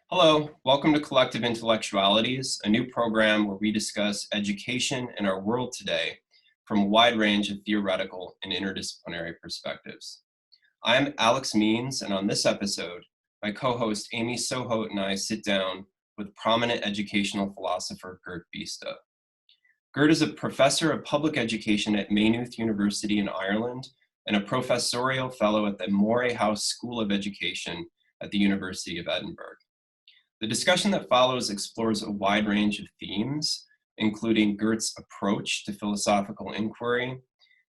Hello, welcome to Collective Intellectualities, a new program where we discuss education and our world today from a wide range of theoretical and interdisciplinary perspectives. I'm Alex Means, and on this episode, my co-host Amy Sohote and I sit down with prominent educational philosopher Gert Biesta. Gert is a professor of public education at Maynooth University in Ireland and a professorial fellow at the Moray House School of Education at the University of Edinburgh. The discussion that follows explores a wide range of themes, including Gert's approach to philosophical inquiry,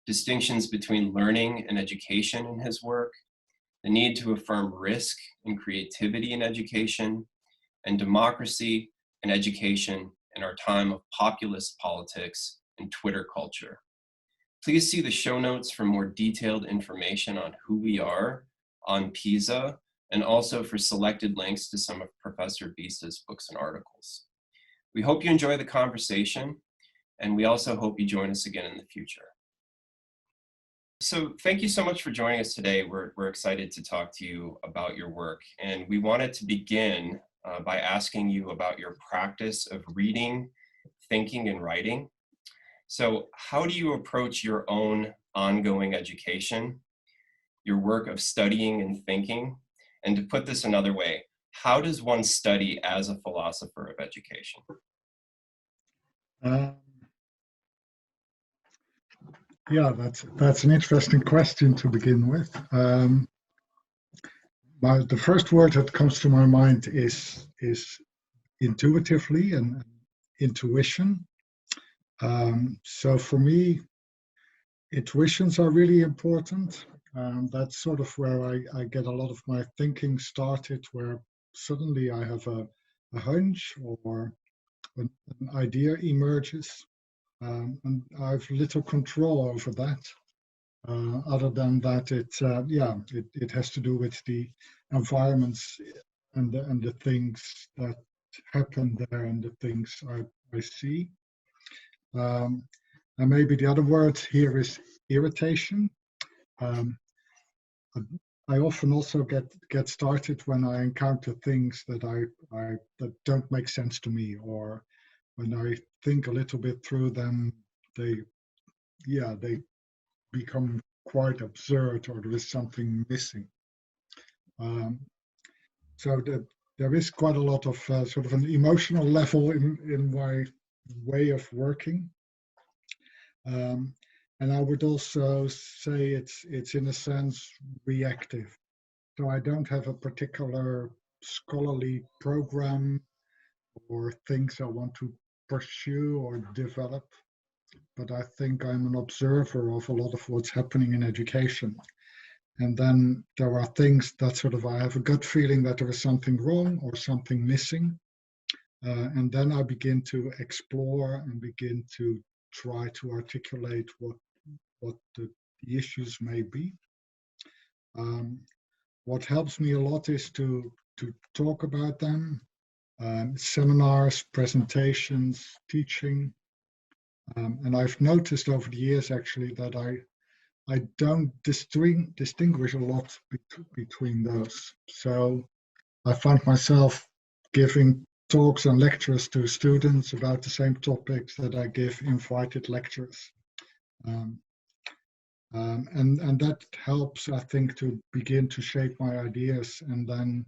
distinctions between learning and education in his work, the need to affirm risk and creativity in education, and democracy and education in our time of populist politics and Twitter culture. Please see the show notes for more detailed information on who we are, on PISA, and also for selected links to some of Professor Biesta's books and articles. We hope you enjoy the conversation, and we also hope you join us again in the future. So thank you so much for joining us today. We're excited to talk to you about your work, and we wanted to begin by asking you about your practice of reading, thinking, and writing. So how do you approach your own ongoing education, your work of studying and thinking? And to put this another way, how does one study as a philosopher of education? Yeah, that's an interesting question to begin with. The first word that comes to my mind is intuitively and intuition. So for me, intuitions are really important. That's sort of where I get a lot of my thinking started, where suddenly I have a hunch or an idea emerges, and I have little control over that. Other than that, it has to do with the environments and the things that happen there and the things I see. And maybe the other word here is irritation. I often also get started when I encounter things that that don't make sense to me, or when I think a little bit through them, they become quite absurd, or there is something missing. So there is quite a lot of sort of an emotional level in my way of working. And I would also say it's in a sense reactive. So I don't have a particular scholarly program or things I want to pursue or develop, but I think I'm an observer of a lot of what's happening in education. And then there are things that sort of I have a gut feeling that there is something wrong or something missing. And then I begin to explore and begin to try to articulate what the issues may be. What helps me a lot is to talk about them, seminars, presentations, teaching. And I've noticed over the years actually that I don't distinguish a lot between those. So I find myself giving talks and lectures to students about the same topics that I give invited lectures. And that helps, I think, to begin to shape my ideas. And then,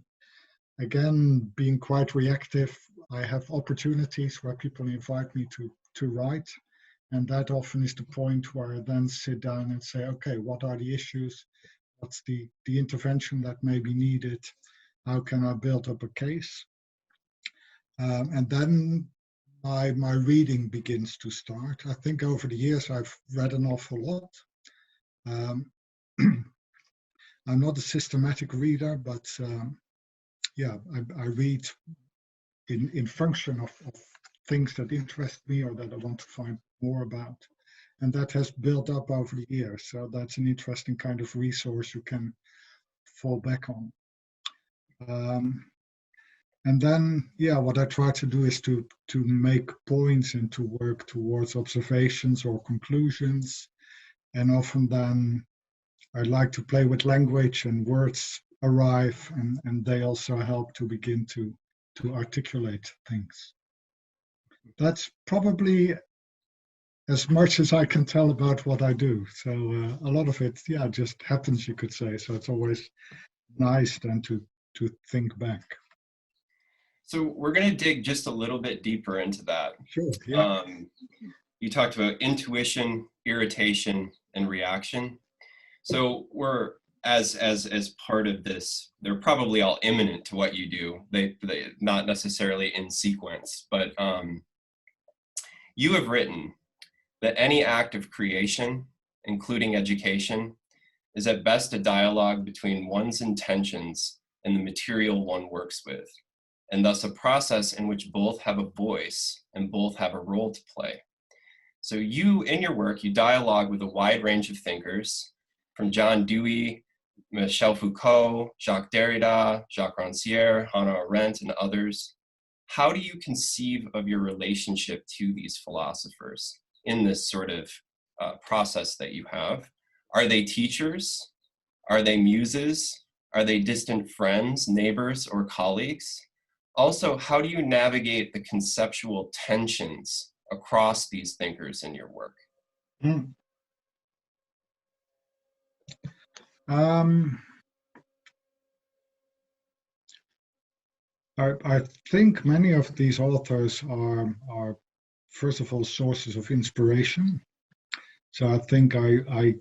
again, being quite reactive, I have opportunities where people invite me to write. And that often is the point where I then sit down and say, okay, what are the issues? What's the intervention that may be needed? How can I build up a case? And then my reading begins to start. I think over the years I've read an awful lot. I'm not a systematic reader, but I read in function of things that interest me or that I want to find more about. And that has built up over the years. So that's an interesting kind of resource you can fall back on. And then, what I try to do is to make points and to work towards observations or conclusions. And often then I like to play with language, and words arrive, and they also help to begin to to articulate things. That's probably as much as I can tell about what I do. So a lot of it, yeah, just happens, you could say. So it's always nice then to think back. So we're going to dig just a little bit deeper into that. Sure, yeah. You talked about intuition, irritation, and reaction. So we're, as part of this, they're probably all imminent to what you do. They not necessarily in sequence, but you have written that any act of creation, including education, is at best a dialogue between one's intentions and the material one works with, and thus a process in which both have a voice and both have a role to play. So you, in your work, you dialogue with a wide range of thinkers, from John Dewey, Michel Foucault, Jacques Derrida, Jacques Rancière, Hannah Arendt, and others. How do you conceive of your relationship to these philosophers in this sort of process that you have? Are they teachers? Are they muses? Are they distant friends, neighbors, or colleagues? Also, how do you navigate the conceptual tensions across these thinkers in your work? I think many of these authors are first of all sources of inspiration. So I think I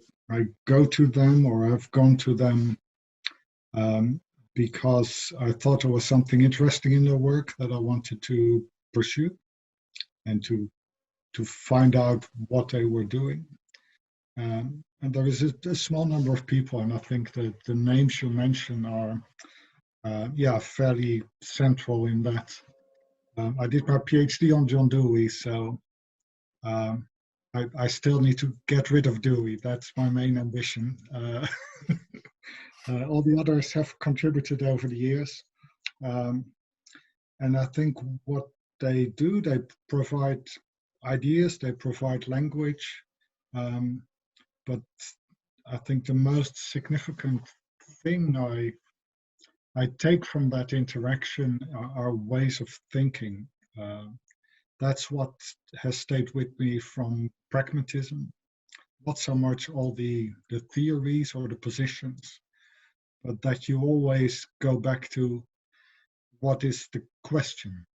go to them, or I've gone to them because I thought there was something interesting in their work that I wanted to pursue and to find out what they were doing. And there is a small number of people, and I think that the names you mention are, fairly central in that. I did my PhD on John Dewey, so I still need to get rid of Dewey. That's my main ambition. All the others have contributed over the years. And I think what they do, they provide ideas, they provide language. But I think the most significant thing I take from that interaction are ways of thinking. That's what has stayed with me from pragmatism. Not so much all the theories or the positions, but that you always go back to what is the question.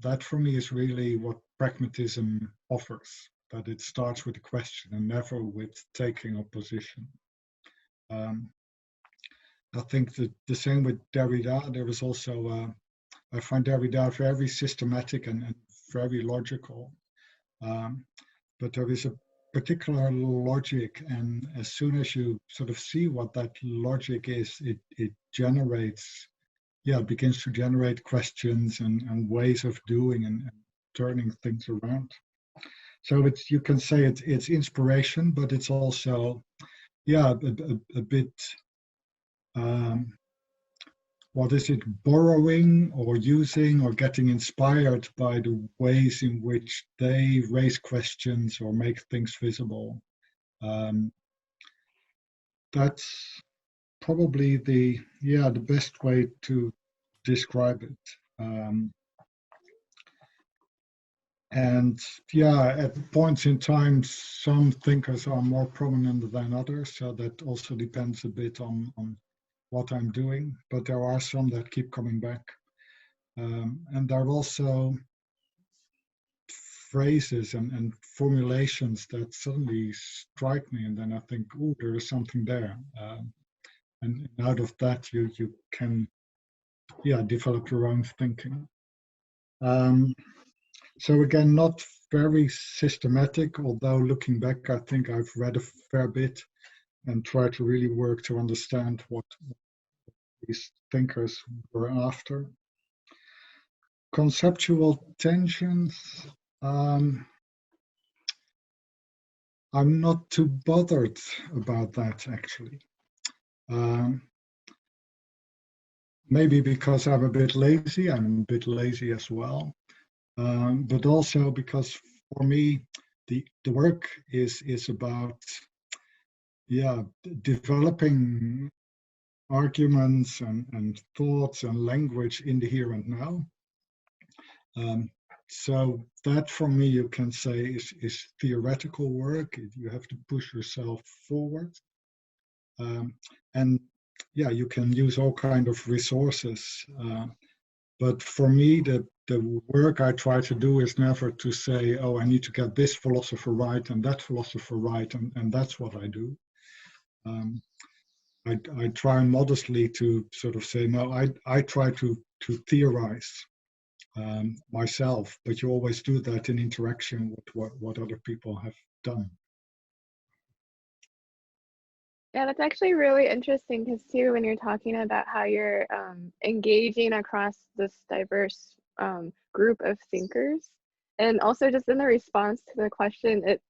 That for me is really what pragmatism offers, that it starts with a question and never with taking a position. I think that the same with Derrida. There is also, I find Derrida very systematic and very logical, but there is a particular logic, and as soon as you sort of see what that logic is, it generates, it begins to generate questions and ways of doing and turning things around. So you can say it's inspiration, but it's also, a bit, what is it, borrowing or using or getting inspired by the ways in which they raise questions or make things visible. That's probably the best way to describe it. And at points in time, some thinkers are more prominent than others, so that also depends a bit on what I'm doing, but there are some that keep coming back. And there are also phrases and formulations that suddenly strike me, and then I think, oh, there is something there. And out of that, you can, develop your own thinking. So again, not very systematic, although looking back, I think I've read a fair bit and tried to really work to understand what these thinkers were after. Conceptual tensions, I'm not too bothered about that, actually. Maybe because I'm a bit lazy as well. But also because for me, the work is about, developing arguments and thoughts and language in the here and now, So that for me, you can say is theoretical work. You have to push yourself forward. And yeah, you can use all kind of resources. But for me, the work I try to do is never to say, oh, I need to get this philosopher right and that philosopher right, and that's what I do. I try modestly to sort of say, no, I try to theorize myself, but you always do that in interaction with what other people have done. Yeah, that's actually really interesting because too, when you're talking about how you're engaging across this diverse group of thinkers, and also just in the response to the question, it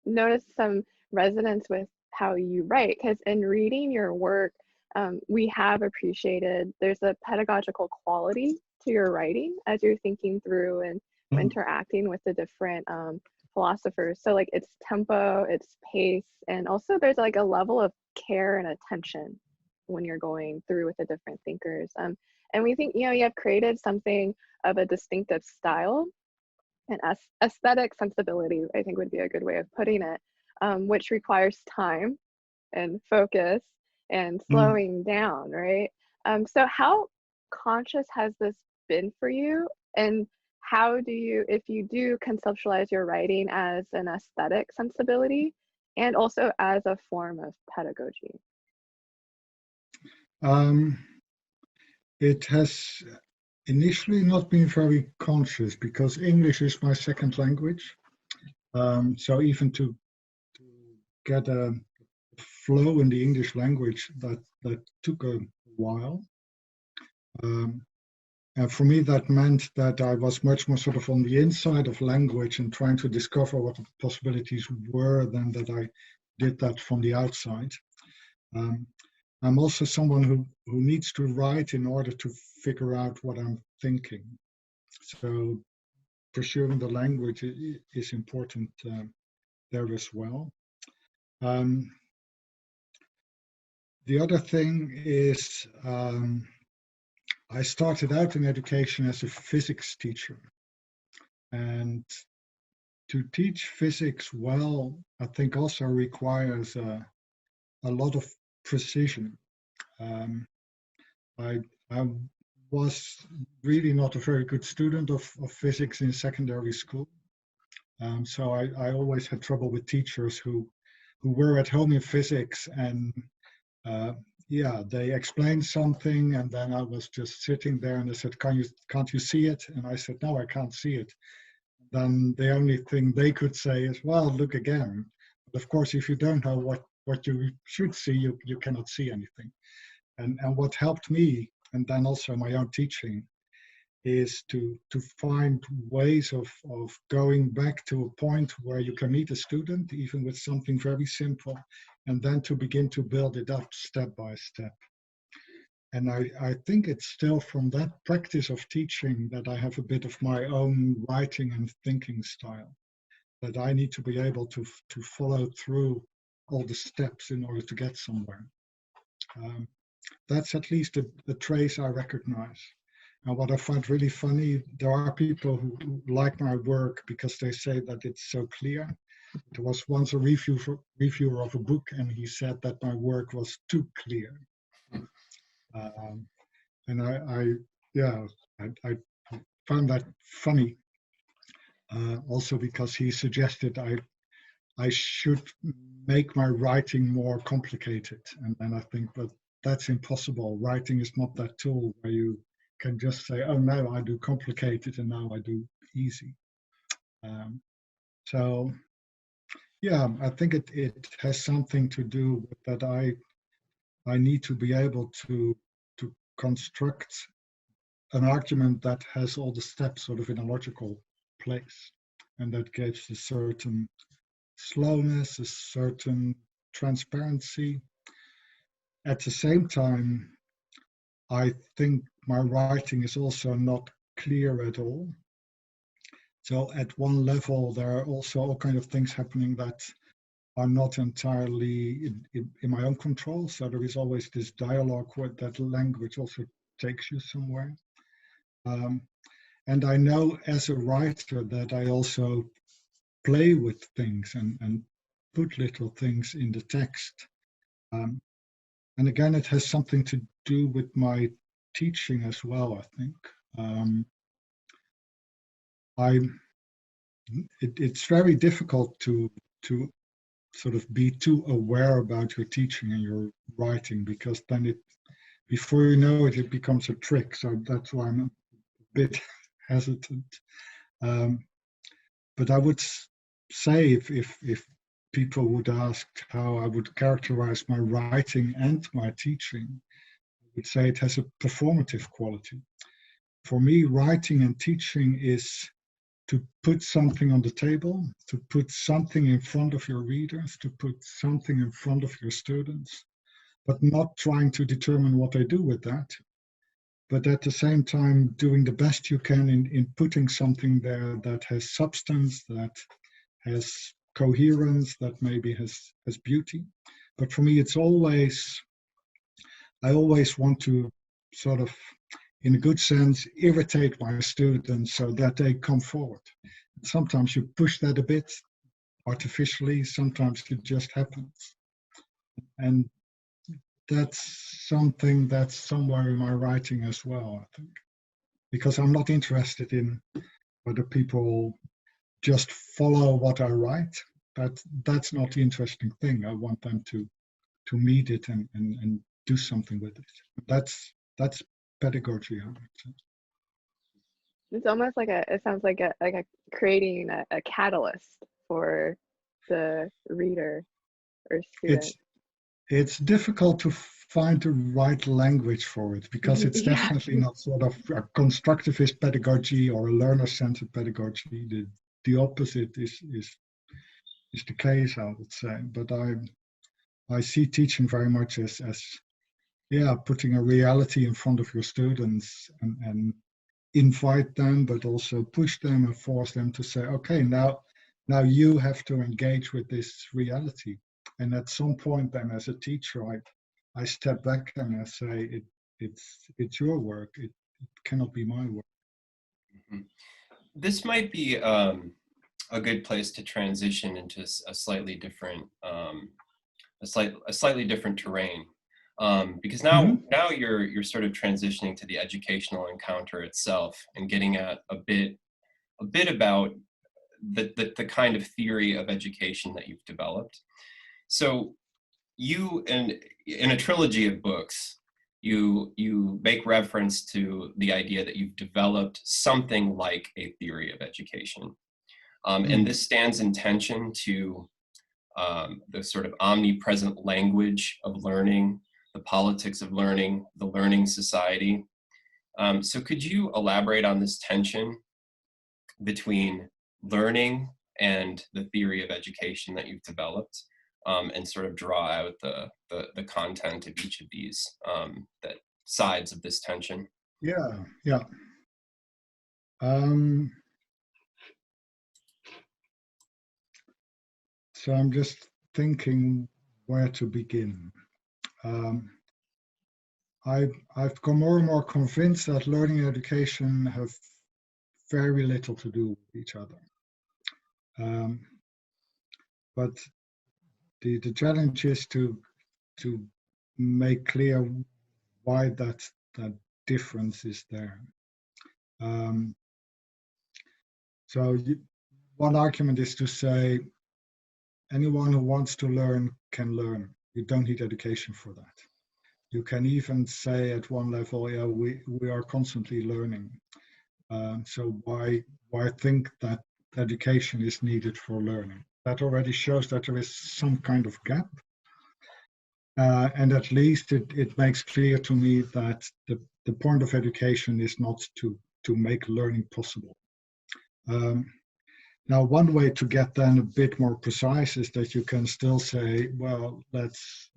noticed some resonance with how you write, because in reading your work, we have appreciated there's a pedagogical quality to your writing as you're thinking through and interacting with the different philosophers. So like it's tempo, it's pace, and also there's like a level of care and attention when you're going through with the different thinkers. And we think, you know, you have created something of a distinctive style and aesthetic sensibility, I think would be a good way of putting it, which requires time and focus and slowing down, right? So how conscious has this been for you? And how do you, if you do conceptualize your writing as an aesthetic sensibility and also as a form of pedagogy? It has initially not been very conscious because English is my second language. So even to get a flow in the English language, that took a while. And for me, that meant that I was much more sort of on the inside of language and trying to discover what the possibilities were than that I did that from the outside. I'm also someone who needs to write in order to figure out what I'm thinking. So pursuing the language is important there as well. The other thing is I started out in education as a physics teacher. And to teach physics well, I think also requires a lot of precision. I was really not a very good student of physics in secondary school. So I always had trouble with teachers who were at home in physics and yeah, they explained something and then I was just sitting there and they said, can't you see it? And I said, no, I can't see it. Then the only thing they could say is, well, look again. But of course, if you don't know what you should see, you cannot see anything. And what helped me, and then also my own teaching, is to find ways of going back to a point where you can meet a student, even with something very simple, and then to begin to build it up step by step. And I think it's still from that practice of teaching that I have a bit of my own writing and thinking style, that I need to be able to follow through all the steps in order to get somewhere. That's at least a trace I recognize. And what I find really funny, there are people who like my work because they say that it's so clear. There was once a reviewer of a book and he said that my work was too clear. And I found that funny. Also because he suggested I should make my writing more complicated. And I think, but that's impossible. Writing is not that tool where you can just say, oh, now I do complicated and now I do easy. So, yeah, I think it has something to do with that I need to be able to construct an argument that has all the steps sort of in a logical place. And that gives a certain slowness, a certain transparency. At the same time, I think my writing is also not clear at all. So at one level, there are also all kinds of things happening that are not entirely in my own control. So there is always this dialogue where that language also takes you somewhere. And I know as a writer that I also play with things and put little things in the text. And again, it has something to do with my teaching as well, I think. It's very difficult to sort of be too aware about your teaching and your writing, because then before you know it, it becomes a trick. So that's why I'm a bit hesitant. But I would say if people would ask how I would characterize my writing and my teaching, I would say it has a performative quality. For me, writing and teaching is to put something on the table, to put something in front of your readers, to put something in front of your students, but not trying to determine what they do with that, but at the same time doing the best you can in putting something there that has substance, that has coherence, that maybe has beauty. But for me, I always want to sort of, in a good sense, irritate my students so that they come forward. Sometimes you push that a bit artificially, sometimes it just happens. And that's something that's somewhere in my writing as well, I think. Because I'm not interested in whether people just follow what I write. That's not the interesting thing. I want them to meet it and do something with it. That's pedagogy, I would say. It's almost like it sounds like a creating a catalyst for the reader or student. It's difficult to find the right language for it, because it's Yeah. definitely not sort of a constructivist pedagogy or a learner-centered pedagogy. The opposite is the case, I would say. But I see teaching very much as putting a reality in front of your students and invite them, but also push them and force them to say, okay, now you have to engage with this reality. And at some point then, as a teacher, I step back and I say, it's your work. It cannot be my work. Mm-hmm. This might be a good place to transition into a slightly different terrain, because now you're sort of transitioning to the educational encounter itself and getting at a bit about the kind of theory of education that you've developed. So you, in a trilogy of books, you make reference to the idea that you've developed something like a theory of education. And this stands in tension to the sort of omnipresent language of learning, the politics of learning, the learning society. So could you elaborate on this tension between learning and the theory of education that you've developed, and sort of draw out the content of each of these that sides of this tension? Yeah. So I'm just thinking where to begin. I've become more and more convinced that learning and education have very little to do with each other. But the challenge is to make clear why that difference is there. One argument is to say anyone who wants to learn can learn. You don't need education for that. You can even say at one level, yeah, we are constantly learning. So why think that education is needed for learning? That already shows that there is some kind of gap. And at least it makes clear to me that the point of education is not to make learning possible. Now, one way to get then a bit more precise is that you can still say, well, let's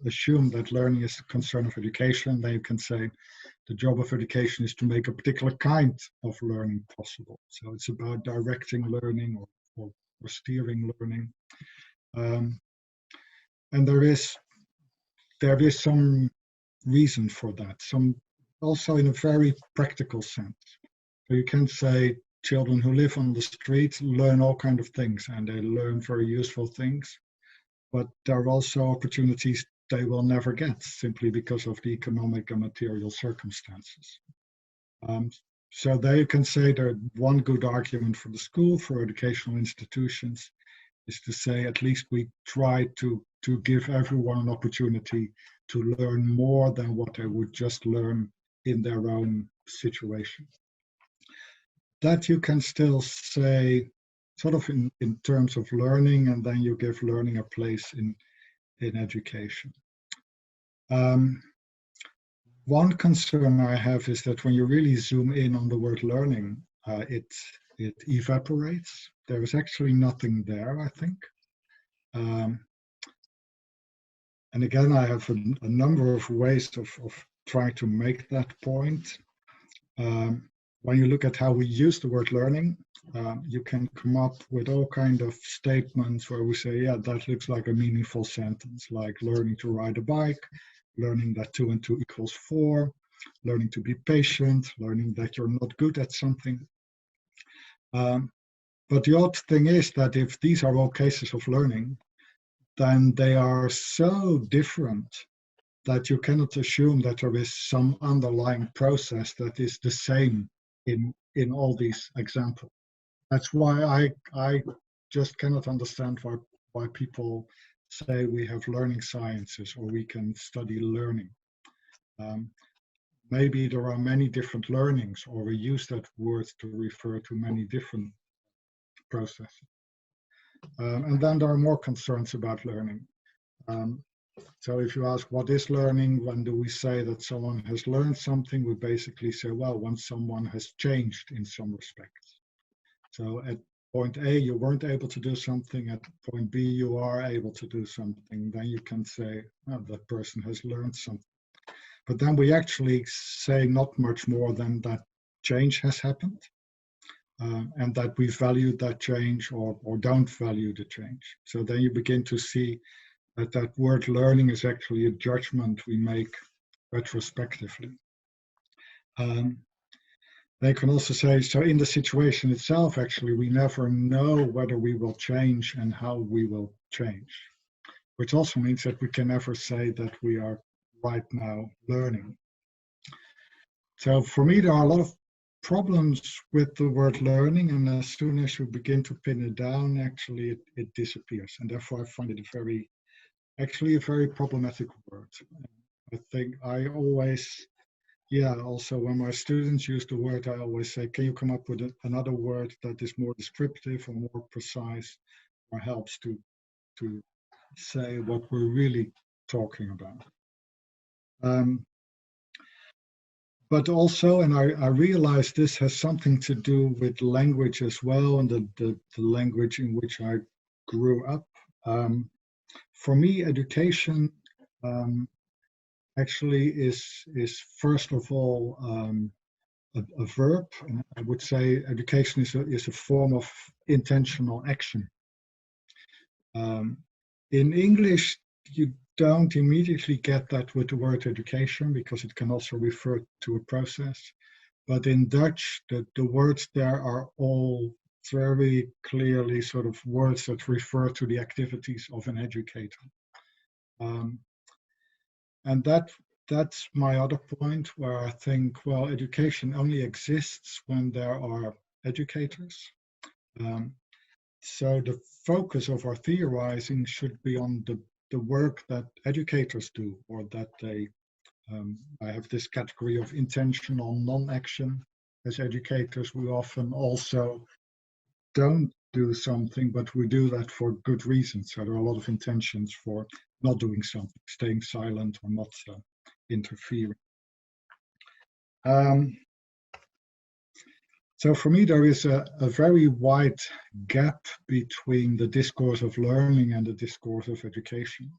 assume that learning is the concern of education. Then you can say the job of education is to make a particular kind of learning possible. So it's about directing learning or steering learning. And there is some reason for that, some also in a very practical sense. So you can say children who live on the street learn all kinds of things, and they learn very useful things, but there are also opportunities they will never get simply because of the economic and material circumstances. So there you can say that one good argument for the school, for educational institutions, is to say at least we try to give everyone an opportunity to learn more than what they would just learn in their own situation. That you can still say sort of in terms of learning, and then you give learning a place in education. One concern I have is that when you really zoom in on the word learning, it evaporates. There is actually nothing there, I think. And again, I have a number of ways of trying to make that point. When you look at how we use the word learning, you can come up with all kinds of statements where we say, yeah, that looks like a meaningful sentence, like learning to ride a bike, learning that 2 and 2 equals 4, learning to be patient, learning that you're not good at something. But the odd thing is that if these are all cases of learning, then they are so different that you cannot assume that there is some underlying process that is the same in all these examples. That's why I just cannot understand why people say we have learning sciences or we can study learning. Maybe there are many different learnings, or we use that word to refer to many different processes. And then there are more concerns about learning. So if you ask what is learning, when do we say that someone has learned something, we basically say, well, when someone has changed in some respects. So at point A, you weren't able to do something. At point B, you are able to do something. Then you can say, oh, that person has learned something. But then we actually say not much more than that change has happened, and that we value that change or don't value the change. So then you begin to see that word learning is actually a judgment we make retrospectively. They can also say, so in the situation itself, actually, we never know whether we will change and how we will change, which also means that we can never say that we are right now learning. So for me, there are a lot of problems with the word learning, and as soon as you begin to pin it down, actually it disappears. And therefore I find it actually a very problematic word. I think I always, also when my students use the word, I always say, can you come up with another word that is more descriptive or more precise, or helps to say what we're really talking about. But also, and I realize this has something to do with language as well, and the language in which I grew up. For me, education actually is first of all a verb, and I would say education is a form of intentional action. In English, you don't immediately get that with the word education because it can also refer to a process. But in Dutch, the words there are all very clearly sort of words that refer to the activities of an educator. And that's my other point where I think, well, education only exists when there are educators. So the focus of our theorizing should be on the work that educators do, or that they, I have this category of intentional non-action. As educators, we often also don't do something, but we do that for good reasons. So there are a lot of intentions for not doing something, staying silent or not interfering. So for me, there is a very wide gap between the discourse of learning and the discourse of education.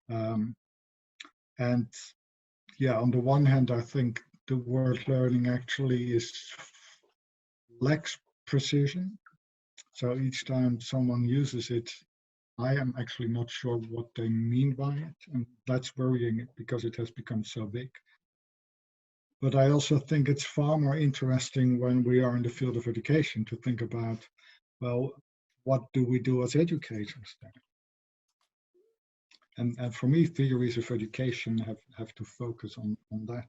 And on the one hand, I think the word learning actually lacks precision. So each time someone uses it, I am actually not sure what they mean by it. And that's worrying because it has become so big. But I also think it's far more interesting when we are in the field of education to think about, well, what do we do as educators then? And for me, theories of education have to focus on that.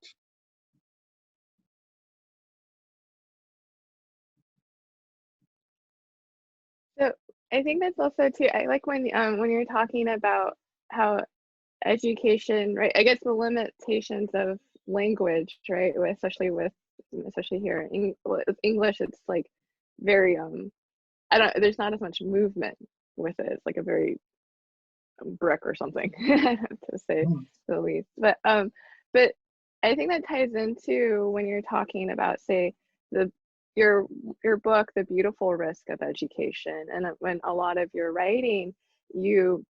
So I think that's also too, I like when you're talking about how education, right? I guess the limitations of language, right? Especially here in with English, it's like very there's not as much movement with it. It's like a very brick or something to say the least. But I think that ties into when you're talking about, say, the your book, The Beautiful Risk of Education, and when a lot of your writing, you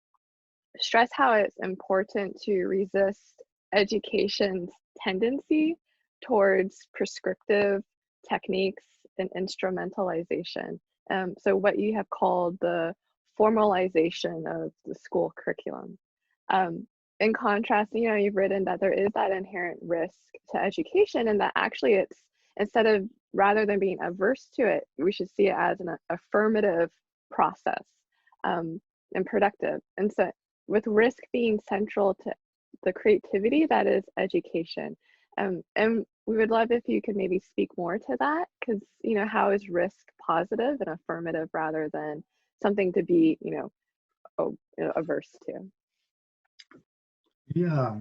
stress how it's important to resist education's tendency towards prescriptive techniques and instrumentalization. So what you have called the formalization of the school curriculum. In contrast, you've written that there is that inherent risk to education, and that actually it's, rather than being averse to it, we should see it as an affirmative process, and productive. And so with risk being central to the creativity that is education. And we would love if you could maybe speak more to that, because, how is risk positive and affirmative rather than something to be, averse to? Yeah.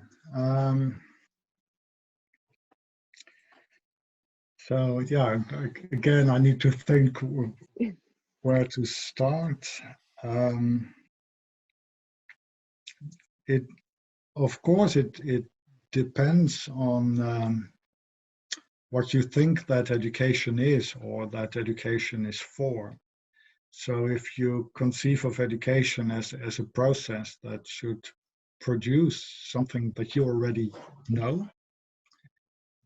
So yeah, again, I need to think where to start. Of course, it depends on what you think that education is or that education is for. So if you conceive of education as a process that should produce something that you already know,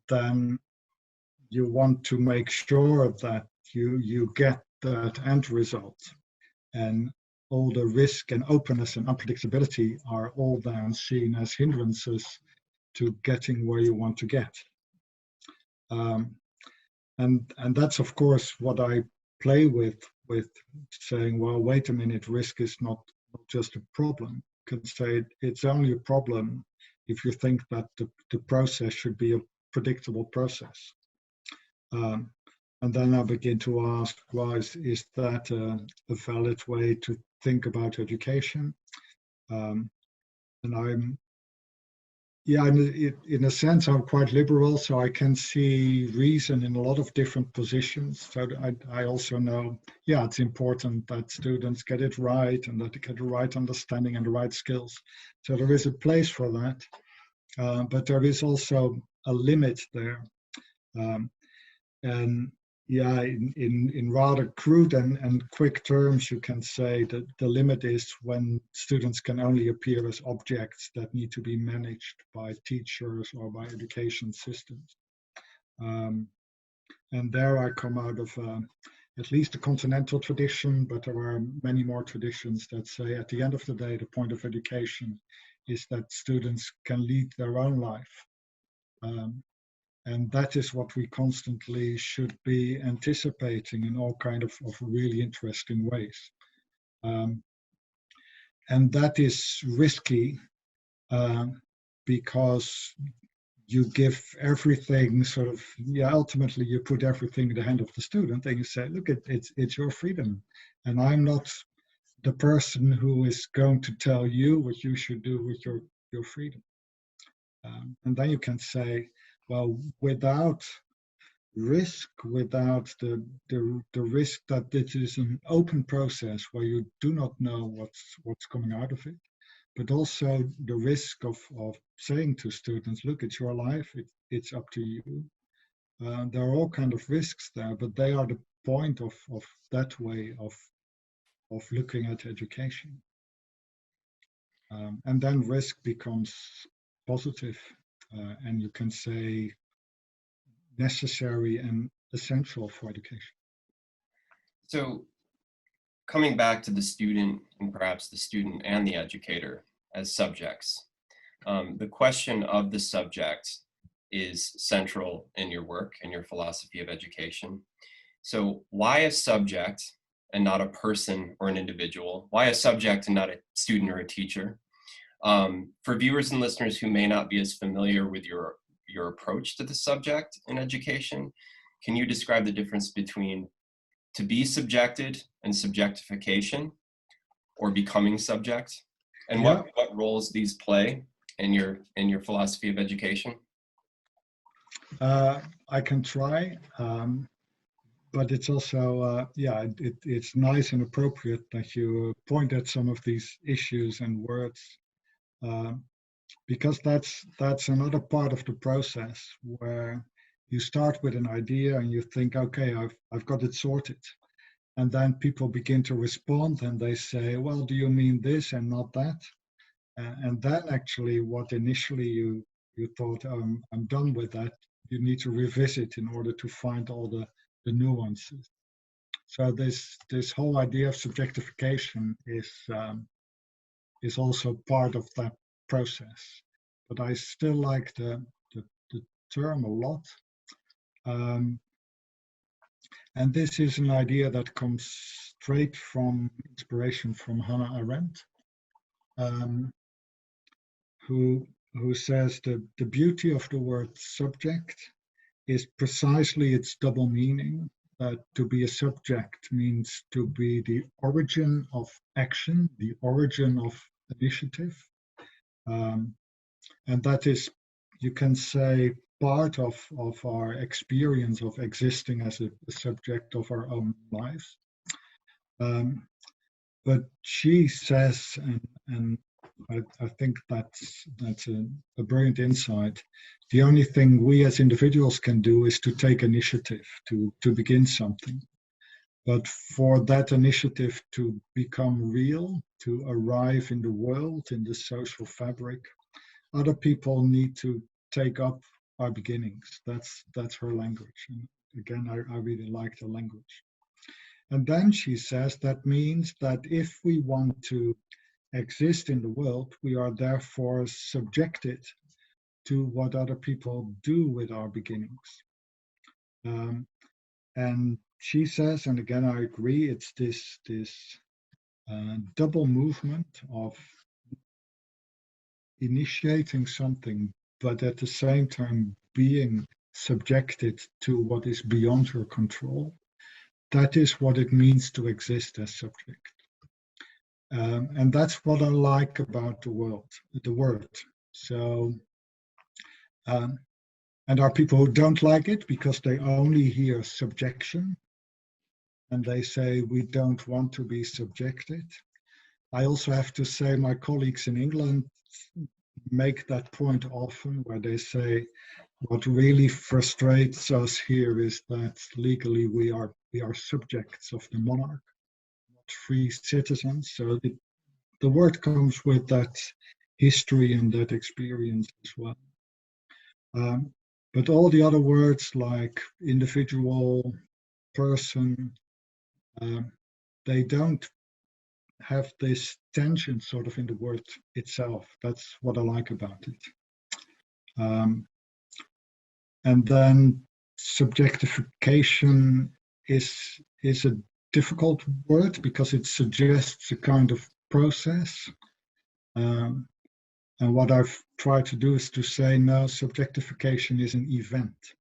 then you want to make sure that you get that end result. And all the risk and openness and unpredictability are all then seen as hindrances to getting where you want to get. And that's, of course, what I play with saying, well, wait a minute, risk is not just a problem. You can say it's only a problem if you think that the process should be a predictable process. And then I begin to ask, well, is that a valid way to think about education? And in a sense, I'm quite liberal, so I can see reason in a lot of different positions. So I also know, it's important that students get it right and that they get the right understanding and the right skills. So there is a place for that, but there is also a limit there. And in rather crude and quick terms, you can say that the limit is when students can only appear as objects that need to be managed by teachers or by education systems. And there I come out of at least a continental tradition, but there are many more traditions that say at the end of the day, the point of education is that students can lead their own life. And that is what we constantly should be anticipating in all kind of really interesting ways. And that is risky because you give everything ultimately you put everything in the hand of the student and you say, look, it's your freedom. And I'm not the person who is going to tell you what you should do with your freedom. And then you can say, well, without risk, without the risk that it is an open process where you do not know what's coming out of it, but also the risk of saying to students, look, it's your life, it's up to you. There are all kind of risks there, but they are the point of that way of looking at education. And then risk becomes positive, and you can say necessary and essential for education. So coming back to the student and perhaps the student and the educator as subjects, the question of the subject is central in your work and your philosophy of education. So why a subject and not a person or an individual? Why a subject and not a student or a teacher? For viewers and listeners who may not be as familiar with your approach to the subject in education, can you describe the difference between to be subjected and subjectification, or becoming subject, and what roles these play in your philosophy of education? I can try, but it's also, it's nice and appropriate that you point at some of these issues and words, because that's another part of the process where you start with an idea and you think, okay, I've got it sorted. And then people begin to respond and they say, well, do you mean this and not that? And then actually what initially you thought, I'm done with that, you need to revisit in order to find all the nuances. So this whole idea of subjectification is also part of that process. But I still like the term a lot. And this is an idea that comes straight from inspiration from Hannah Arendt, who says that the beauty of the word subject is precisely its double meaning. That to be a subject means to be the origin of action, the origin of initiative. And that is, you can say, part of our experience of existing as a subject of our own lives. But she says, and I think that's a brilliant insight. The only thing we as individuals can do is to take initiative, to begin something. But for that initiative to become real, to arrive in the world, in the social fabric, other people need to take up our beginnings. That's her language. And again, I really like the language. And then she says that means that if we want to exist in the world, we are therefore subjected to what other people do with our beginnings. And she says, and again I agree, it's this double movement of initiating something, but at the same time being subjected to what is beyond your control. That is what it means to exist as subject. And that's what I like about the word. So, and there are people who don't like it because they only hear subjection, and they say we don't want to be subjected. I also have to say my colleagues in England make that point often, where they say what really frustrates us here is that legally we are subjects of the monarch, not free citizens. So the word comes with that history and that experience as well. But all the other words like individual, person, they don't have this tension sort of in the word itself. That's what I like about it. And then subjectification is a difficult word because it suggests a kind of process. And what I've tried to do is to say, no, subjectification is an event.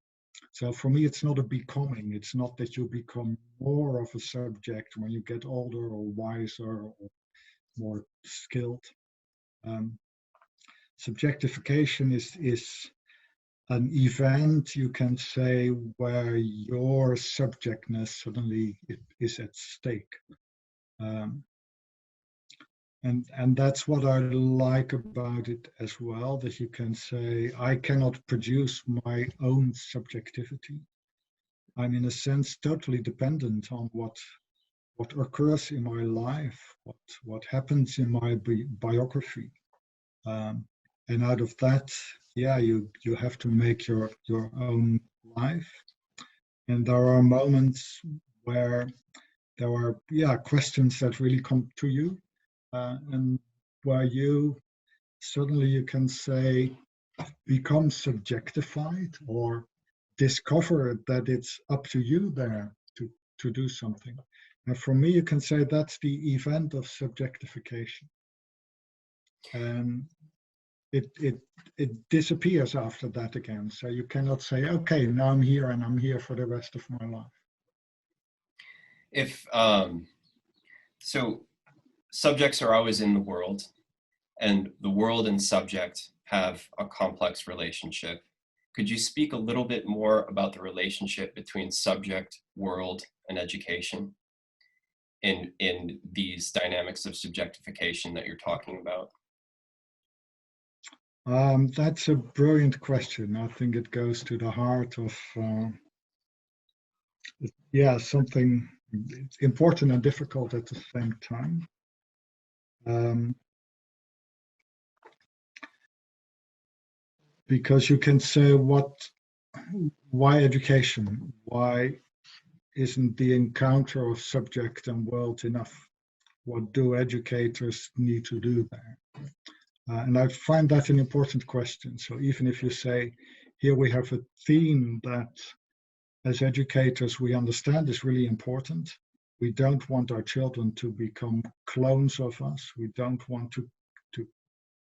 So for me, it's not a becoming. It's not that you become more of a subject when you get older or wiser or more skilled. Subjectification is an event, you can say, where your subjectness suddenly is at stake. And that's what I like about it as well, that you can say, I cannot produce my own subjectivity. I'm in a sense totally dependent on what occurs in my life, what happens in my biography. And out of that, you have to make your own life. And there are moments where there are questions that really come to you, and where you can say, become subjectified or discover that it's up to you there to do something. And for me, you can say that's the event of subjectification. And it disappears after that again. So you cannot say, okay, now I'm here and I'm here for the rest of my life. If so, subjects are always in the world, and the world and subject have a complex relationship. Could you speak a little bit more about the relationship between subject, world, and education in these dynamics of subjectification that you're talking about? That's a brilliant question. I think it goes to the heart of something important and difficult at the same time. Because you can say, why education? Why isn't the encounter of subject and world enough? What do educators need to do there? And I find that an important question. So even if you say, here we have a theme that as educators we understand is really important. We don't want our children to become clones of us. We don't want to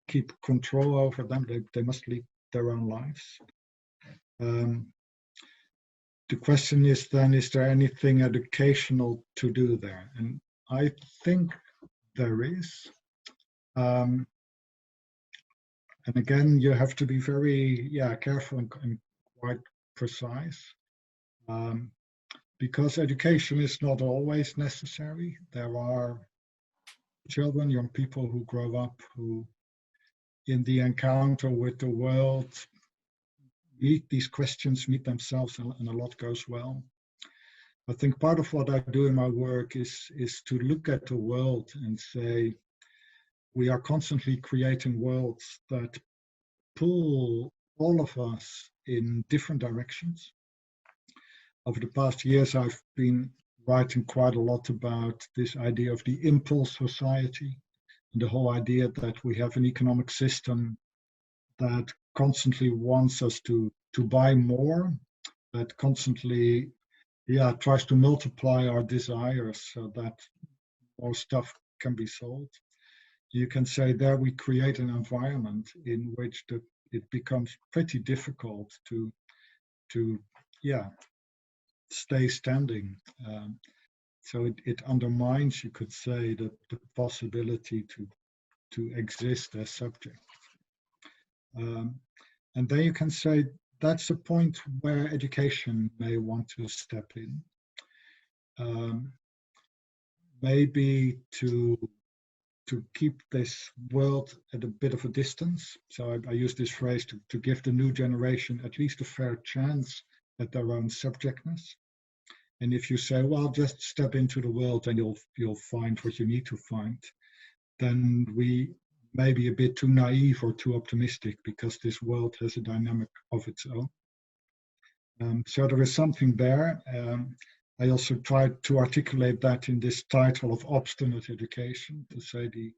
keep control over them. They must lead their own lives. The question is then, is there anything educational to do there? And I think there is. And again, you have to be very careful and quite precise. Because education is not always necessary. There are children, young people who grow up who, in the encounter with the world, meet these questions, meet themselves, and a lot goes well. I think part of what I do in my work is to look at the world and say, we are constantly creating worlds that pull all of us in different directions. Over the past years, I've been writing quite a lot about this idea of the impulse society, and the whole idea that we have an economic system that constantly wants us to buy more, that constantly tries to multiply our desires so that more stuff can be sold. You can say there we create an environment in which it becomes pretty difficult to stay standing. So it undermines, you could say, the possibility to exist as subject. And then you can say that's a point where education may want to step in. Maybe to keep this world at a bit of a distance. So I use this phrase to give the new generation at least a fair chance at their own subjectness. And if you say, well, just step into the world and you'll find what you need to find, then we may be a bit too naive or too optimistic, because this world has a dynamic of its own. So there is something there. I also tried to articulate that in this title of Obstinate Education, to say the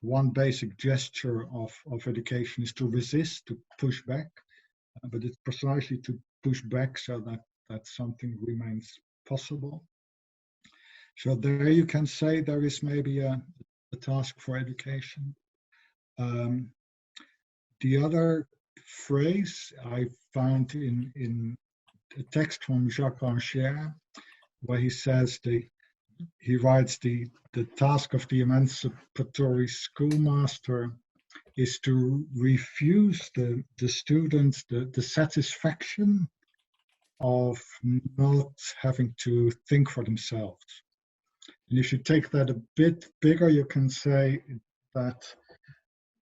one basic gesture of education is to resist, to push back, but it's precisely to push back so that something remains possible. So there you can say there is maybe a task for education. The other phrase I found in a text from Jacques Rancière, where he says he writes the task of the emancipatory schoolmaster is to refuse the students the satisfaction of not having to think for themselves. And if you take that a bit bigger, you can say that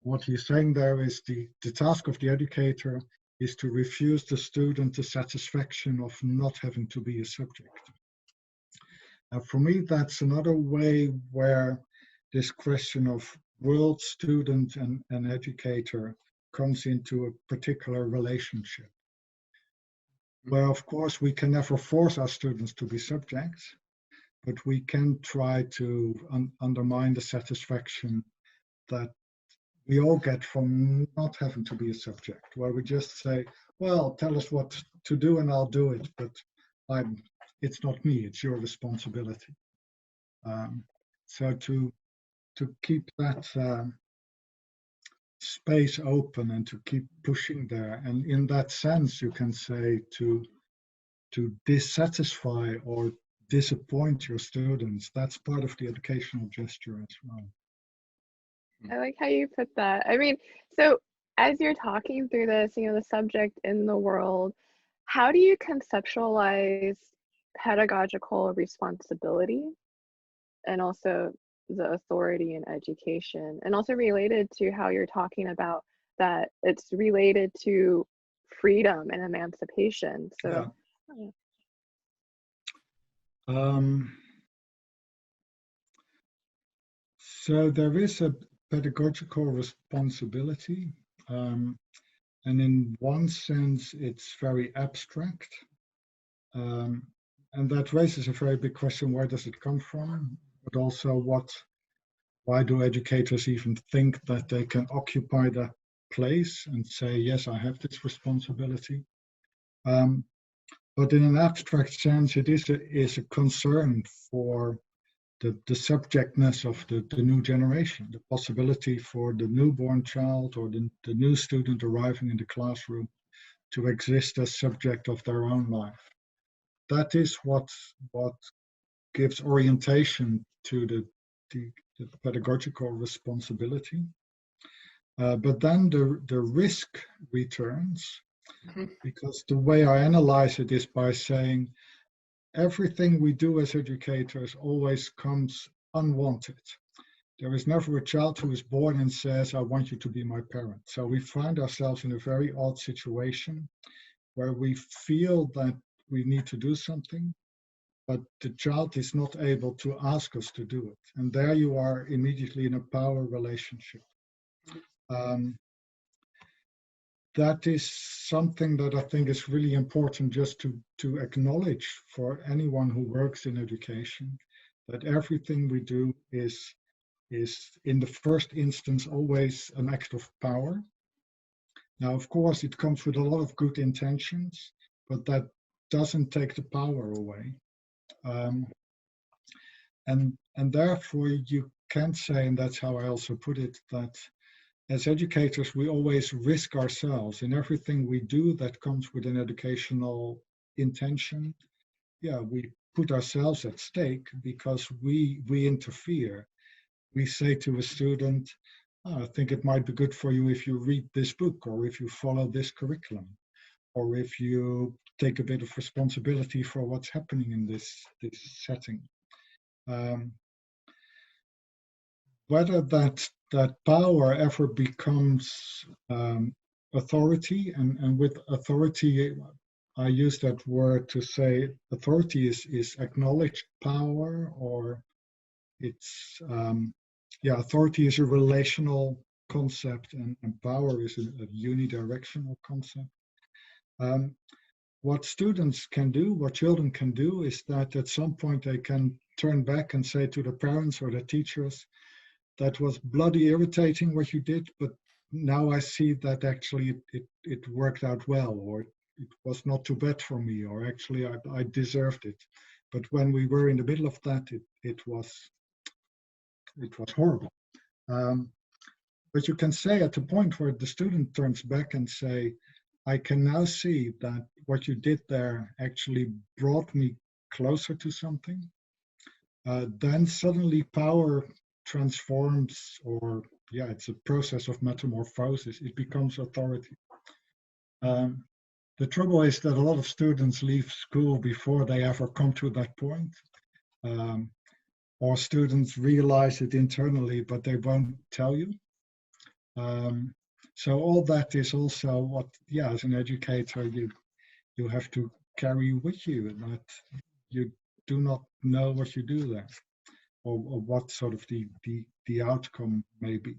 what he's saying there is the task of the educator is to refuse the student the satisfaction of not having to be a subject. For me, that's another way where this question of world, student, and educator comes into a particular relationship, where, of course, we can never force our students to be subjects, but we can try to undermine the satisfaction that we all get from not having to be a subject, where we just say, well, tell us what to do and I'll do it, but it's not me, it's your responsibility. So to keep that space open and to keep pushing there, and in that sense you can say to dissatisfy or disappoint your students, that's part of the educational gesture as well. I like how you put that. I mean, so as you're talking through this, you know, the subject in the world, how do you conceptualize pedagogical responsibility and also the authority in education, and also related to how you're talking about that it's related to freedom and emancipation? So so there is a pedagogical responsibility, and in one sense it's very abstract, and that raises a very big question: where does it come from? But also, why do educators even think that they can occupy that place and say, yes, I have this responsibility? But in an abstract sense, it is a concern for the subjectness of the new generation, the possibility for the newborn child or the new student arriving in the classroom to exist as subject of their own life. That is what gives orientation to the pedagogical responsibility. But then the risk returns, because the way I analyze it is by saying everything we do as educators always comes unwanted. There is never a child who is born and says, I want you to be my parent. So we find ourselves in a very odd situation where we feel that we need to do something, but the child is not able to ask us to do it. And there you are immediately in a power relationship. That is something that I think is really important just to acknowledge for anyone who works in education, that everything we do is in the first instance always an act of power. Now, of course, it comes with a lot of good intentions, but that doesn't take the power away. And therefore you can say, and that's how I also put it, that as educators, we always risk ourselves in everything we do that comes with an educational intention. Yeah, we put ourselves at stake because we interfere. We say to a student, I think it might be good for you if you read this book, or if you follow this curriculum, or if you take a bit of responsibility for what's happening in this setting. Whether that power ever becomes authority, and with authority, I use that word to say authority is acknowledged power, or it's, authority is a relational concept, and power is a unidirectional concept. What students can do, what children can do, is that at some point they can turn back and say to the parents or the teachers, that was bloody irritating what you did, but now I see that actually it worked out well, or it was not too bad for me, or actually I deserved it. But when we were in the middle of that, it was horrible. But you can say at the point where the student turns back and say, I can now see that what you did there actually brought me closer to something, then suddenly power transforms, or it's a process of metamorphosis. It becomes authority. The trouble is that a lot of students leave school before they ever come to that point, or students realize it internally, but they won't tell you. So all that is also what, as an educator, you have to carry with you, that you do not know what you do there, or what sort of the outcome may be.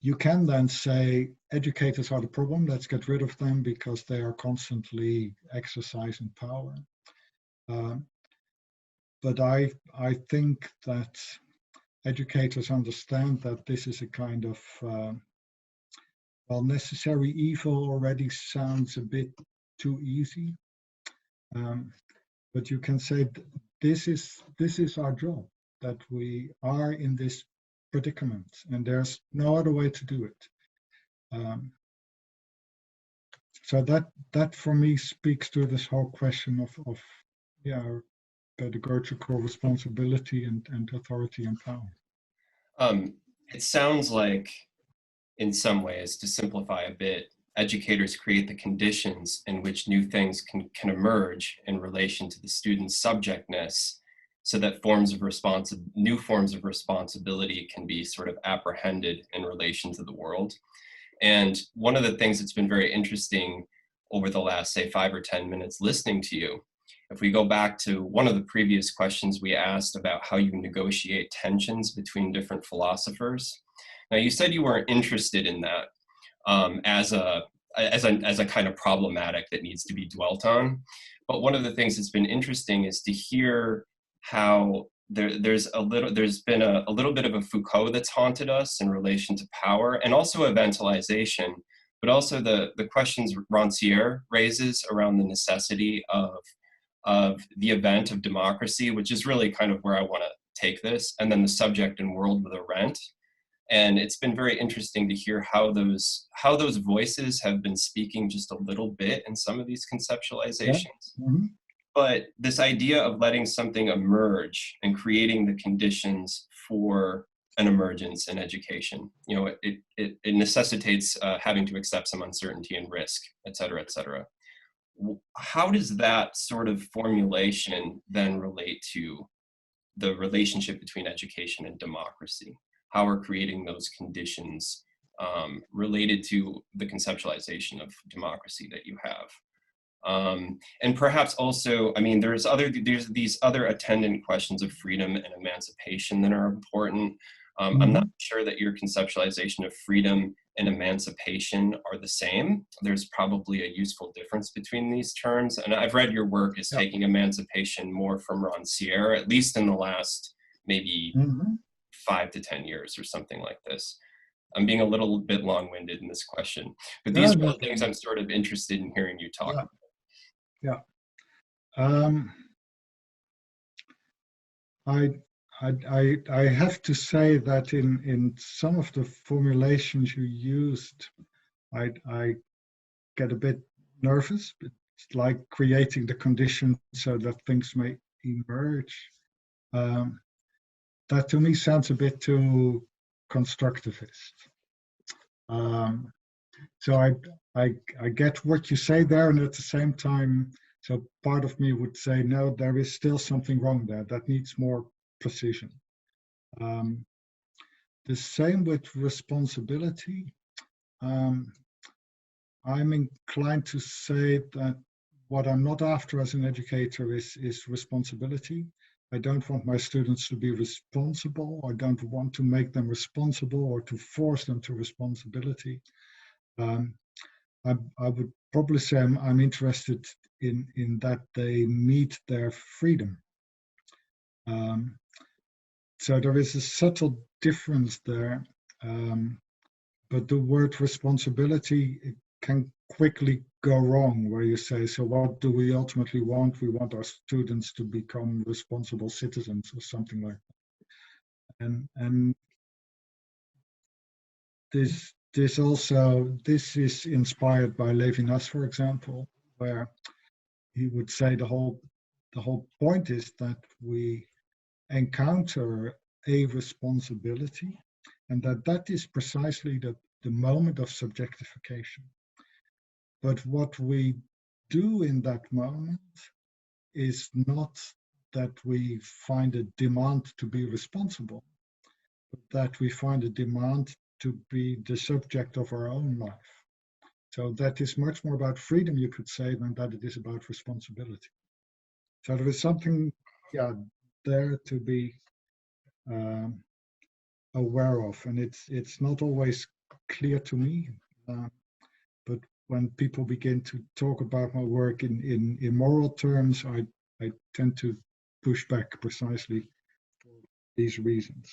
You can then say educators are the problem, let's get rid of them because they are constantly exercising power. But I think that educators understand that this is a kind of, well, necessary evil already sounds a bit too easy. But you can say this is our job, that we are in this predicament, and there's no other way to do it. So that for me speaks to this whole question of pedagogical responsibility and authority and power. It sounds like, in some ways, to simplify a bit, educators create the conditions in which new things can emerge in relation to the student's subjectness, so that new forms of responsibility can be sort of apprehended in relation to the world. And one of the things that's been very interesting over the last, say, 5 or 10 minutes listening to you, if we go back to one of the previous questions we asked about how you negotiate tensions between different philosophers. Now, you said you weren't interested in that as a kind of problematic that needs to be dwelt on. But one of the things that's been interesting is to hear how there's been a little bit of a Foucault that's haunted us in relation to power, and also eventualization, but also the questions Rancière raises around the necessity of the event of democracy, which is really kind of where I want to take this, and then the subject and world with a rent. And it's been very interesting to hear how those voices have been speaking just a little bit in some of these conceptualizations. Yeah. Mm-hmm. But this idea of letting something emerge and creating the conditions for an emergence in education, you know, it necessitates having to accept some uncertainty and risk, et cetera, et cetera. How does that sort of formulation then relate to the relationship between education and democracy? How are creating those conditions related to the conceptualization of democracy that you have? And perhaps also, I mean, there's these other attendant questions of freedom and emancipation that are important. I'm not sure that your conceptualization of freedom and emancipation are the same. There's probably a useful difference between these terms. And I've read your work as taking emancipation more from Rancière, at least in the last maybe 5 to 10 years or something like this. I'm being a little bit long-winded in this question, but these are the things I'm sort of interested in hearing you talk about. Yeah. I have to say that in some of the formulations you used, I get a bit nervous. It's like creating the conditions so that things may emerge. That to me sounds a bit too constructivist. So I get what you say there, and at the same time, so part of me would say, no, there is still something wrong there that needs more precision. The same with responsibility. I'm inclined to say that what I'm not after as an educator is responsibility. I don't want my students to be responsible. I don't want to make them responsible or to force them to responsibility. I would probably say I'm interested in that they meet their freedom. So there is a subtle difference there, but the word responsibility can quickly go wrong, where you say, so what do we ultimately want? We want our students to become responsible citizens or something like that. And this is inspired by Levinas, for example, where he would say the whole point is that we encounter a responsibility, and that is precisely the moment of subjectification. But what we do in that moment is not that we find a demand to be responsible, but that we find a demand to be the subject of our own life. So that is much more about freedom, you could say, than that it is about responsibility. So there is something, there to be aware of, and it's not always clear to me. But when people begin to talk about my work in moral terms, I tend to push back precisely for these reasons.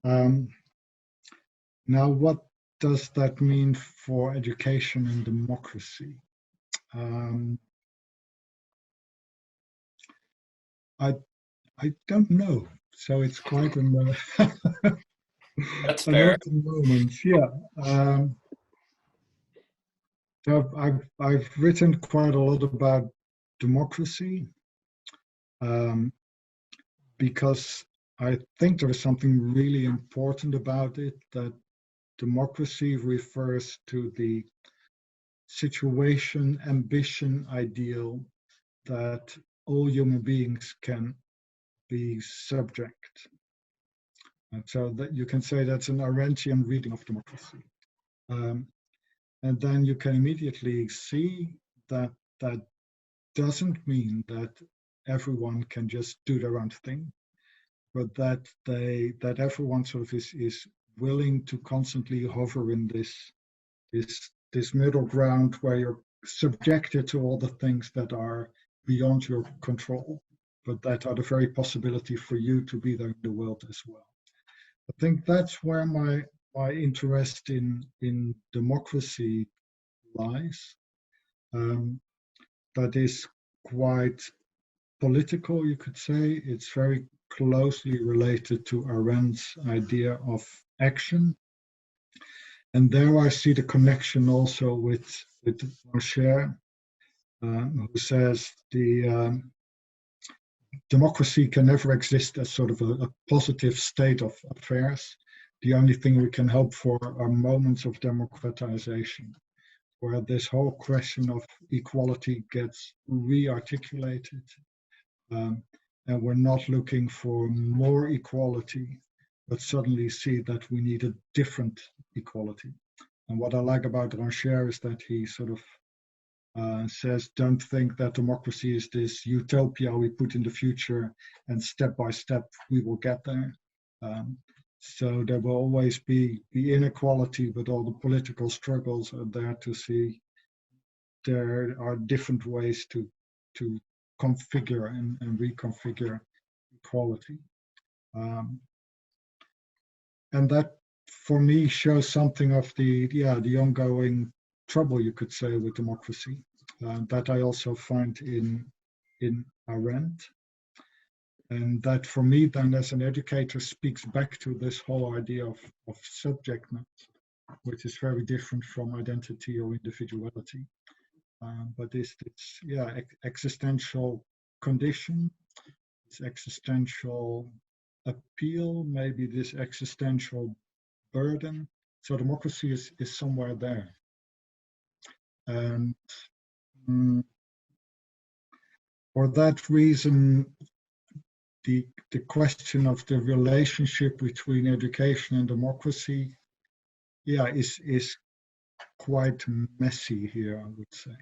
Now, what does that mean for education and democracy? I don't know. So it's quite an That's an fair. open moment. Yeah. So I've written quite a lot about democracy because I think there is something really important about it, that democracy refers to the situation, ambition, ideal that all human beings can be subject. And so that you can say that's an Arendtian reading of democracy. And then you can immediately see that that doesn't mean that everyone can just do their own thing, but that everyone sort of is willing to constantly hover in this middle ground where you're subjected to all the things that are beyond your control, but that are the very possibility for you to be there in the world as well. I think that's where my interest in democracy lies. That is quite political, you could say. It's very closely related to Arendt's idea of action. And there I see the connection also with Rocher, who says the democracy can never exist as sort of a positive state of affairs. The only thing we can hope for are moments of democratization, where this whole question of equality gets re-articulated. And we're not looking for more equality, but suddenly see that we need a different equality. And what I like about Rocher is that he sort of says, don't think that democracy is this utopia we put in the future and step by step we will get there. So there will always be inequality, but all the political struggles are there to see there are different ways to configure and reconfigure equality. And that, for me, shows something of the ongoing trouble, you could say, with democracy, that I also find in Arendt. And that, for me, then, as an educator, speaks back to this whole idea of subjectness, which is very different from identity or individuality. But this existential condition, this existential appeal, maybe this existential burden. So democracy is somewhere there. And for that reason, the question of the relationship between education and democracy, is quite messy here, I would say.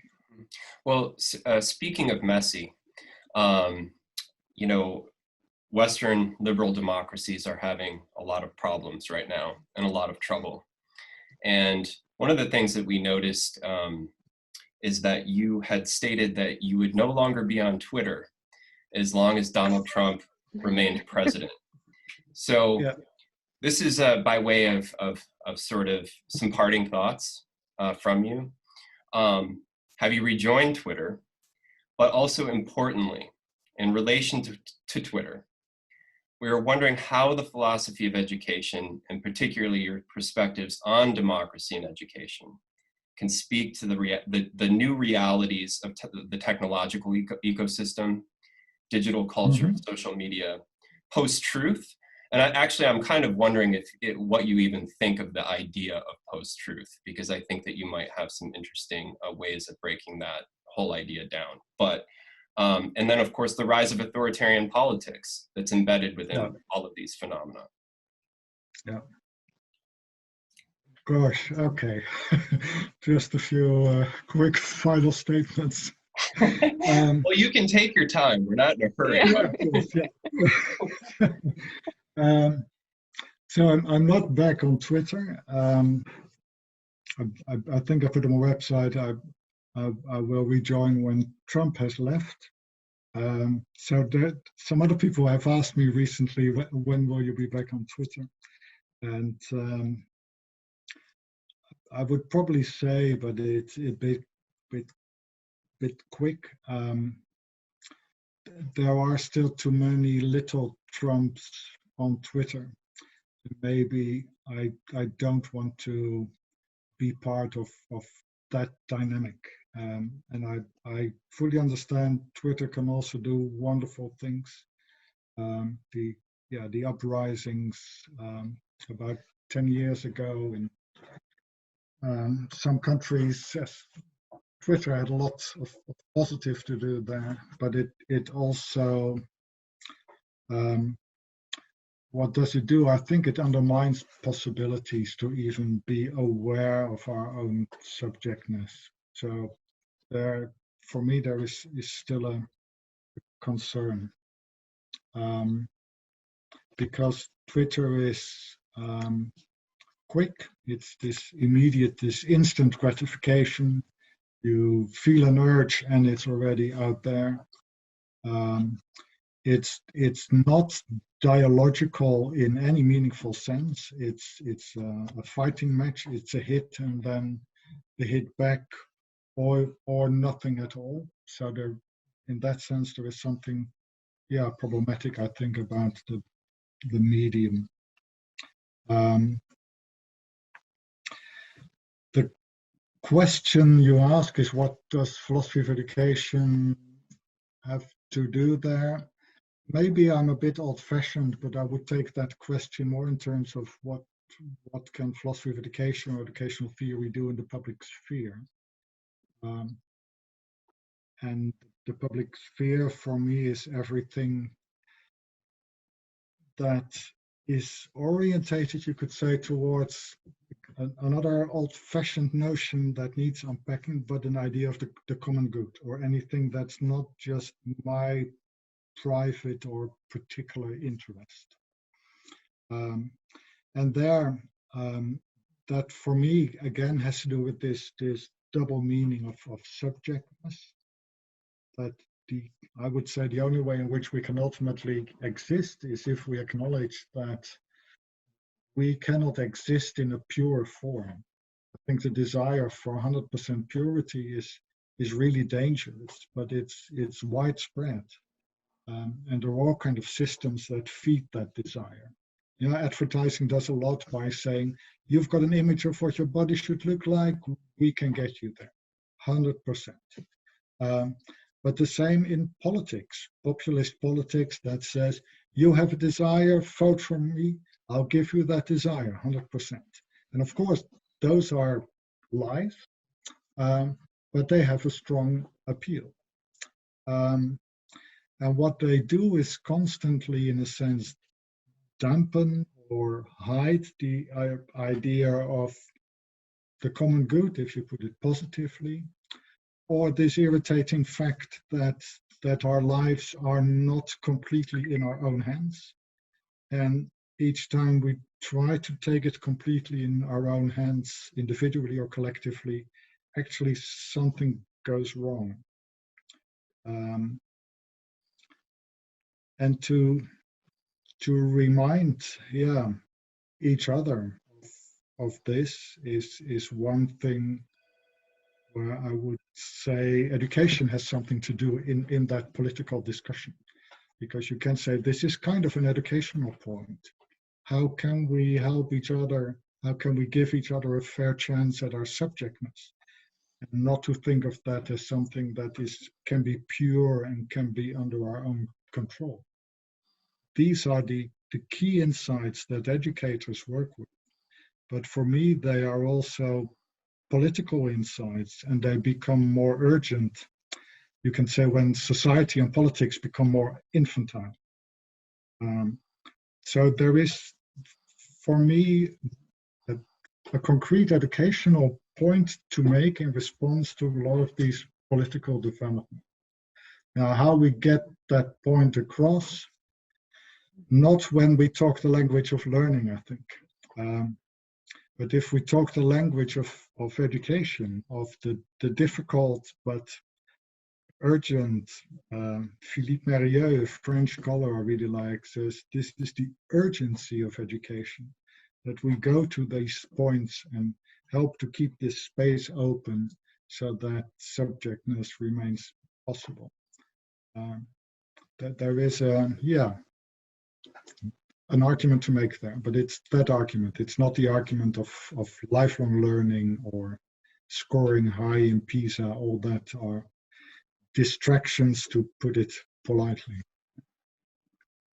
Well, speaking of messy, Western liberal democracies are having a lot of problems right now and a lot of trouble. And one of the things that we noticed is that you had stated that you would no longer be on Twitter as long as Donald Trump remained president. So this is by way of sort of some parting thoughts from you. Have you rejoined Twitter? But also importantly, in relation to Twitter, we were wondering how the philosophy of education, and particularly your perspectives on democracy and education, can speak to the new realities of the technological ecosystem, digital culture, social media, post-truth. And I'm kind of wondering what you even think of the idea of post-truth, because I think that you might have some interesting ways of breaking that whole idea down. But and then, of course, the rise of authoritarian politics that's embedded within all of these phenomena. Yeah. Gosh, okay. Just a few quick final statements. Well, you can take your time. We're not in a hurry. So I'm not back on Twitter. I think I put on my website, I will rejoin when Trump has left. So that some other people have asked me recently, when will you be back on Twitter? And I would probably say, but it's a bit quick. There are still too many little Trumps on Twitter. Maybe I don't want to be part of that dynamic. And I fully understand Twitter can also do wonderful things. The uprisings about 10 years ago in some countries, yes, Twitter had lots of positive to do there, but it also, what does it do? I think it undermines possibilities to even be aware of our own subjectness. So there, for me, there is still a concern, because Twitter is quick. It's this immediate, this instant gratification. You feel an urge and it's already out there. It's not dialogical in any meaningful sense. It's a fighting match. It's a hit and then the hit back, or nothing at all. So there, in that sense, there is something, problematic, I think, about the medium. The question you ask is, what does philosophy of education have to do there? Maybe I'm a bit old-fashioned, but I would take that question more in terms of what can philosophy of education or educational theory do in the public sphere. And the public sphere for me is everything that is orientated, you could say, towards another old-fashioned notion that needs unpacking, but an idea of the common good, or anything that's not just my private or particular interest. And there, that for me, again, has to do with this double meaning of subjectness, that I would say the only way in which we can ultimately exist is if we acknowledge that we cannot exist in a pure form. I think the desire for 100% purity is really dangerous, but it's widespread. And there are all kinds of systems that feed that desire. You know, advertising does a lot by saying, you've got an image of what your body should look like, we can get you there, 100%. But the same in politics, populist politics that says, you have a desire, vote for me, I'll give you that desire, 100%. And of course, those are lies, but they have a strong appeal. And what they do is constantly, in a sense, dampen or hide the idea of the common good, if you put it positively, or this irritating fact that our lives are not completely in our own hands. And each time we try to take it completely in our own hands, individually or collectively, actually something goes wrong. And to remind, each other of this is one thing where I would say education has something to do in that political discussion, because you can say this is kind of an educational point. How can we help each other? How can we give each other a fair chance at our subjectness? And not to think of that as something that can be pure and can be under our own control. These are the key insights that educators work with. But for me, they are also political insights, and they become more urgent, you can say, when society and politics become more infantile. So there is, for me, a concrete educational point to make in response to a lot of these political developments. Now, how we get that point across, not when we talk the language of learning, I think. But if we talk the language of education, of the difficult but urgent, Philippe Mérieux, a French scholar I really like, says this is the urgency of education. that we go to these points and help to keep this space open so that subjectness remains possible. That there is an argument to make there, but it's that argument. It's not the argument of lifelong learning or scoring high in PISA. All that are distractions, to put it politely.